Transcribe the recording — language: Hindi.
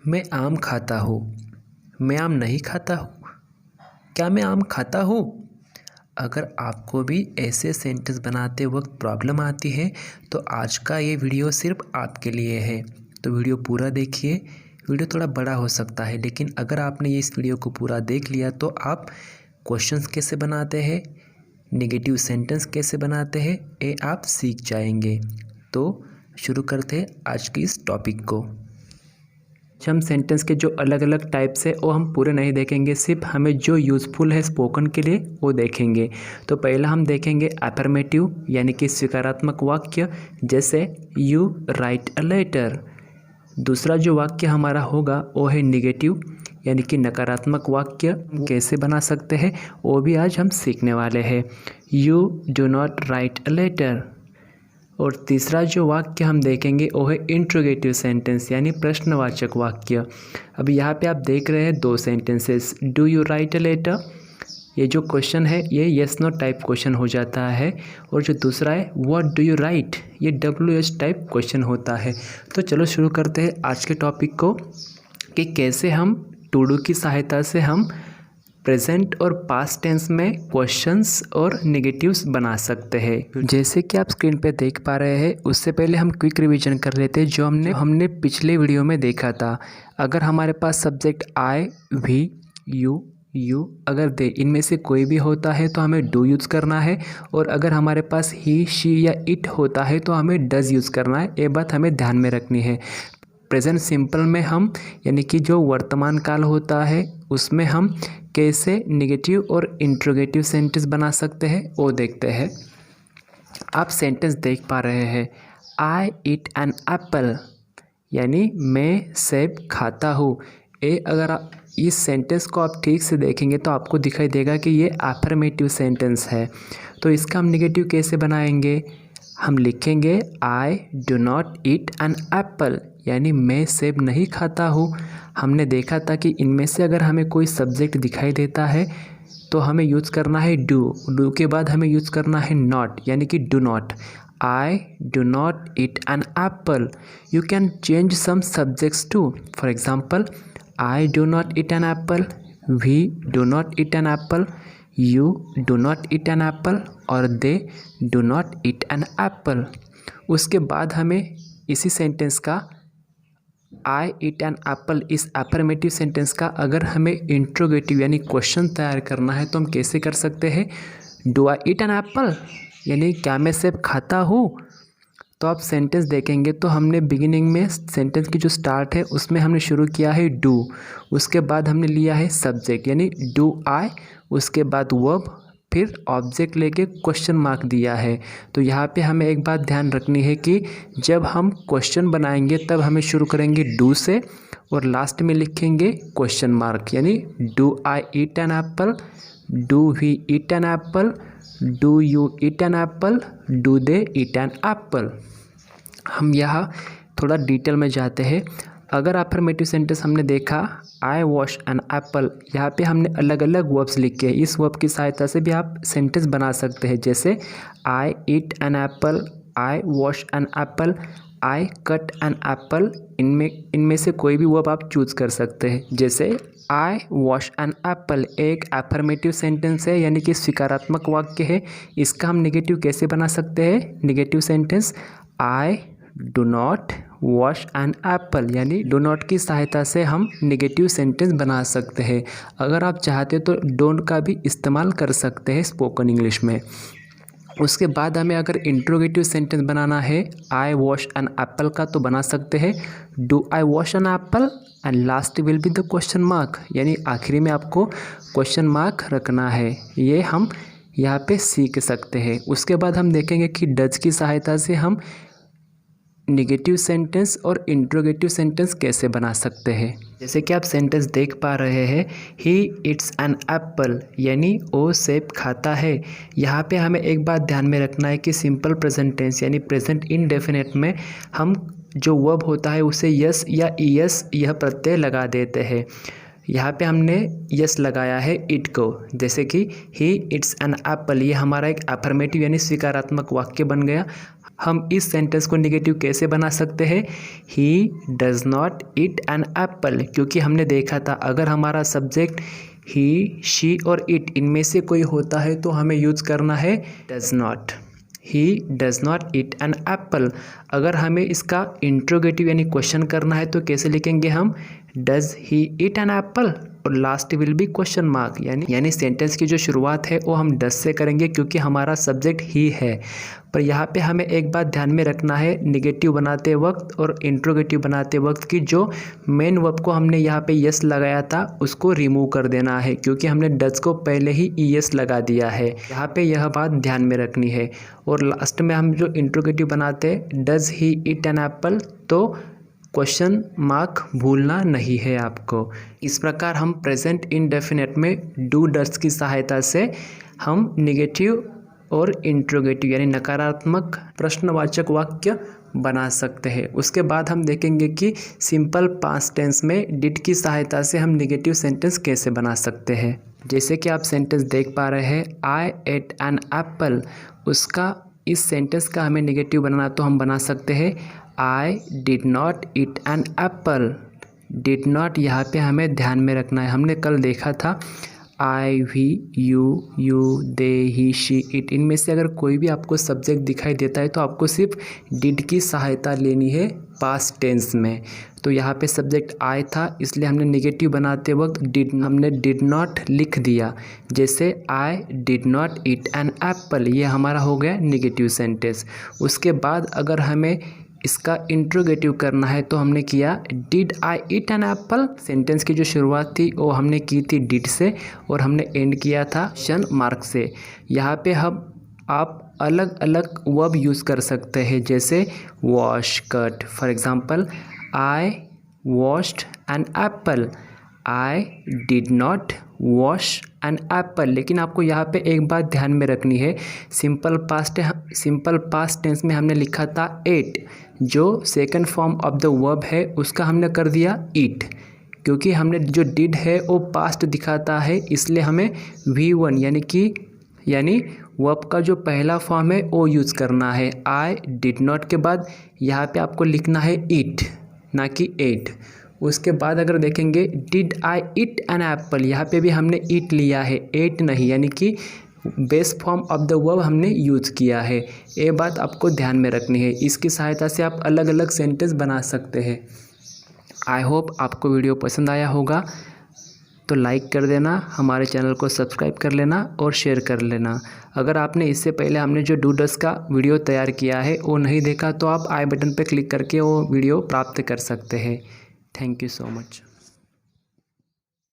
मैं आम खाता हूँ। मैं आम नहीं खाता हूँ। क्या मैं आम खाता हूँ? अगर आपको भी ऐसे सेंटेंस बनाते वक्त प्रॉब्लम आती है तो आज का ये वीडियो सिर्फ आपके लिए है। तो वीडियो पूरा देखिए। वीडियो थोड़ा बड़ा हो सकता है, लेकिन अगर आपने इस वीडियो को पूरा देख लिया तो आप क्वेश्चंस कैसे बनाते हैं, नेगेटिव सेंटेंस कैसे बनाते हैं, ये आप सीख जाएंगे। तो शुरू करते हैं आज की इस टॉपिक को। हम सेंटेंस के जो अलग अलग टाइप्स है वो हम पूरे नहीं देखेंगे, सिर्फ हमें जो यूज़फुल है स्पोकन के लिए वो देखेंगे। तो पहला हम देखेंगे अफर्मेटिव यानी कि स्वीकारात्मक वाक्य, जैसे यू राइट अ लेटर। दूसरा जो वाक्य हमारा होगा वो है निगेटिव यानी कि नकारात्मक वाक्य। कैसे बना सकते हैं वो भी आज हम सीखने वाले हैं। You do not write a letter. और तीसरा जो वाक्य हम देखेंगे वो है इंट्रोगेटिव सेंटेंस यानी प्रश्नवाचक वाक्य। अभी यहाँ पे आप देख रहे हैं दो sentences, do you write a letter, ये जो क्वेश्चन है ये येस नो टाइप क्वेश्चन हो जाता है, और जो दूसरा है व्हाट डू यू राइट, ये WH टाइप क्वेश्चन होता है। तो चलो शुरू करते हैं आज के टॉपिक को कि कैसे हम टू डू की सहायता से हम प्रेजेंट और पास्ट टेंस में क्वेश्चंस और नेगेटिव्स बना सकते हैं। जैसे कि आप स्क्रीन पे देख पा रहे हैं, उससे पहले हम क्विक रिवीजन कर लेते हैं जो हमने पिछले वीडियो में देखा था। अगर हमारे पास सब्जेक्ट आई, वी, यू अगर दे इनमें से कोई भी होता है तो हमें डू यूज़ करना है, और अगर हमारे पास ही, शी या इट होता है तो हमें डज यूज़ करना है। ये बात हमें ध्यान में रखनी है। प्रेजेंट सिंपल में हम यानी कि जो वर्तमान काल होता है उसमें हम कैसे नेगेटिव और इंट्रोगेटिव सेंटेंस बना सकते हैं वो देखते हैं। आप सेंटेंस देख पा रहे हैं, आई ईट एन एप्पल यानी मैं सेब खाता हूँ। ये अगर आप इस सेंटेंस को आप ठीक से देखेंगे तो आपको दिखाई देगा कि ये अफर्मेटिव सेंटेंस है। तो इसका हम नेगेटिव कैसे बनाएंगे? हम लिखेंगे आई do not eat an apple यानी मैं सेब नहीं खाता हूँ। हमने देखा था कि इनमें से अगर हमें कोई सब्जेक्ट दिखाई देता है तो हमें यूज़ करना है डू के बाद हमें यूज़ करना है नॉट यानी कि do not. I do not eat an apple. You can change some subjects too. For example, I do not eat an apple. We do not eat an apple. You do not eat an apple. और they do not eat an apple. उसके बाद हमें इसी सेंटेंस का I eat an apple इस अफर्मेटिव सेंटेंस का अगर हमें इंट्रोगेटिव यानी क्वेश्चन तैयार करना है तो हम कैसे कर सकते हैं? Do I eat an apple यानी क्या मैं सेब खाता हूँ? तो आप सेंटेंस देखेंगे तो हमने बिगिनिंग में सेंटेंस की जो स्टार्ट है उसमें हमने शुरू किया है डू, उसके बाद हमने लिया है सब्जेक्ट यानी डू आई, उसके बाद वर्ब, फिर ऑब्जेक्ट लेके क्वेश्चन मार्क दिया है। तो यहाँ पे हमें एक बात ध्यान रखनी है कि जब हम क्वेश्चन बनाएंगे तब हमें शुरू करेंगे डू से और लास्ट में लिखेंगे क्वेश्चन मार्क यानी do I eat an apple, do we eat an apple, do you eat an apple, do they eat an apple. हम यहाँ थोड़ा डिटेल में जाते हैं। अगर अफर्मेटिव सेंटेंस हमने देखा आई वॉश एन एप्पल, यहाँ पे हमने अलग अलग वर्ब्स लिखे हैं। इस वर्ब की सहायता से भी आप सेंटेंस बना सकते हैं, जैसे I eat an apple, I wash an apple, I cut an apple. इनमें से कोई भी वर्ब आप चूज़ कर सकते हैं। जैसे आई वॉश एन एप्पल एक अफर्मेटिव सेंटेंस है यानी कि स्वीकारात्मक वाक्य है। इसका हम नेगेटिव कैसे बना सकते हैं? Negative sentence I do not wash an apple यानी डो नॉट की सहायता से हम नेगेटिव सेंटेंस बना सकते हैं। अगर आप चाहते तो डोंट का भी इस्तेमाल कर सकते हैं स्पोकन इंग्लिश में। उसके बाद हमें अगर इंट्रोगेटिव सेंटेंस बनाना है आई वॉश एन एप्पल का तो बना सकते हैं do I wash an apple and last will be the question mark यानी आखिरी में आपको क्वेश्चन मार्क रखना है। ये हम यहाँ पे सीख सकते हैं। उसके बाद हम देखेंगे कि डज की सहायता से हम नेगेटिव सेंटेंस और इंट्रोगेटिव सेंटेंस कैसे बना सकते हैं। जैसे कि आप सेंटेंस देख पा रहे हैं, ही इट्स एन एप्पल यानी वो सेब खाता है। यहाँ पे हमें एक बात ध्यान में रखना है कि सिंपल प्रेजेंट टेंस यानी प्रेजेंट इनडेफिनेट में हम जो वर्ब होता है उसे यस या ईएस यह प्रत्यय लगा देते हैं। यहाँ पे हमने यस लगाया है इट को, जैसे कि ही इट्स एन एप्पल, ये हमारा एक अफर्मेटिव यानी स्वीकारात्मक वाक्य बन गया। हम इस सेंटेंस को नेगेटिव कैसे बना सकते हैं? He does not eat an Apple, क्योंकि हमने देखा था अगर हमारा सब्जेक्ट ही, शी और इट इनमें से कोई होता है तो हमें यूज़ करना है does not. He does not eat an Apple. अगर हमें इसका इंट्रोगेटिव यानी क्वेश्चन करना है तो कैसे लिखेंगे हम? Does he eat an apple और last will be question mark, यानी सेंटेंस की जो शुरुआत है वो हम डज से करेंगे क्योंकि हमारा सब्जेक्ट ही है। पर यहाँ पे हमें एक बात ध्यान में रखना है, नेगेटिव बनाते वक्त और इंट्रोगेटिव बनाते वक्त की जो मेन वर्ब को हमने यहाँ पे यस लगाया था उसको रिमूव कर देना है, क्योंकि हमने डज को पहले ही ईएस लगा दिया है। यहाँ पे यह बात ध्यान में रखनी है। और लास्ट में हम जो इंट्रोगेटिव बनाते हैं does he eat an Apple, तो क्वेश्चन मार्क भूलना नहीं है आपको। इस प्रकार हम प्रेजेंट इंडेफिनिट में डू डज की सहायता से हम नेगेटिव और इंट्रोगेटिव यानी नकारात्मक प्रश्नवाचक वाक्य बना सकते हैं। उसके बाद हम देखेंगे कि सिंपल पास्ट टेंस में डिड की सहायता से हम नेगेटिव सेंटेंस कैसे बना सकते हैं। जैसे कि आप सेंटेंस देख पा रहे हैं, आई एट एन एप्पल, उसका इस सेंटेंस का हमें नेगेटिव बनाना तो हम बना सकते हैं आई did not eat an Apple. Did not यहाँ पे हमें ध्यान में रखना है। हमने कल देखा था I, we, you, they, he, she, it, इनमें से अगर कोई भी आपको सब्जेक्ट दिखाई देता है तो आपको सिर्फ डिड की सहायता लेनी है पास्ट टेंस में। तो यहाँ पे सब्जेक्ट आई था इसलिए हमने नेगेटिव बनाते वक्त हमने डिड नॉट लिख दिया। जैसे आई did not eat an Apple, ये हमारा हो गया नेगेटिव सेंटेंस। उसके बाद अगर हमें इसका इंट्रोगेटिव करना है तो हमने किया did I eat an Apple. Sentence की जो शुरुआत थी वो हमने की थी डिड से और हमने एंड किया था क्वेश्चन मार्क से। यहाँ पे हम आप अलग अलग वर्ब यूज़ कर सकते हैं, जैसे wash, cut. For example, I washed an apple, I did not wash an apple. लेकिन आपको यहाँ पे एक बात ध्यान में रखनी है, सिंपल पास्ट टेंस में हमने लिखा था एट, जो second form of the verb है उसका हमने कर दिया ईट, क्योंकि हमने जो डिड है वो पास्ट दिखाता है, इसलिए हमें V1 यानी वर्ब का जो पहला फॉर्म है वो यूज़ करना है। आई डिड नॉट के बाद यहाँ पे आपको लिखना है ईट, ना कि एट। उसके बाद अगर देखेंगे did I eat an Apple, यहाँ पे भी हमने ईट लिया है, एट नहीं, यानी कि base form of the verb हमने यूज़ किया है। ये बात आपको ध्यान में रखनी है। इसकी सहायता से आप अलग अलग सेंटेंस बना सकते हैं। आई होप आपको वीडियो पसंद आया होगा, तो लाइक कर देना, हमारे चैनल को सब्सक्राइब कर लेना और शेयर कर लेना। अगर आपने इससे पहले हमने जो डू डज का वीडियो तैयार किया है वो नहीं देखा तो आप आई बटन पर क्लिक करके वो वीडियो प्राप्त कर सकते हैं। Thank you so much.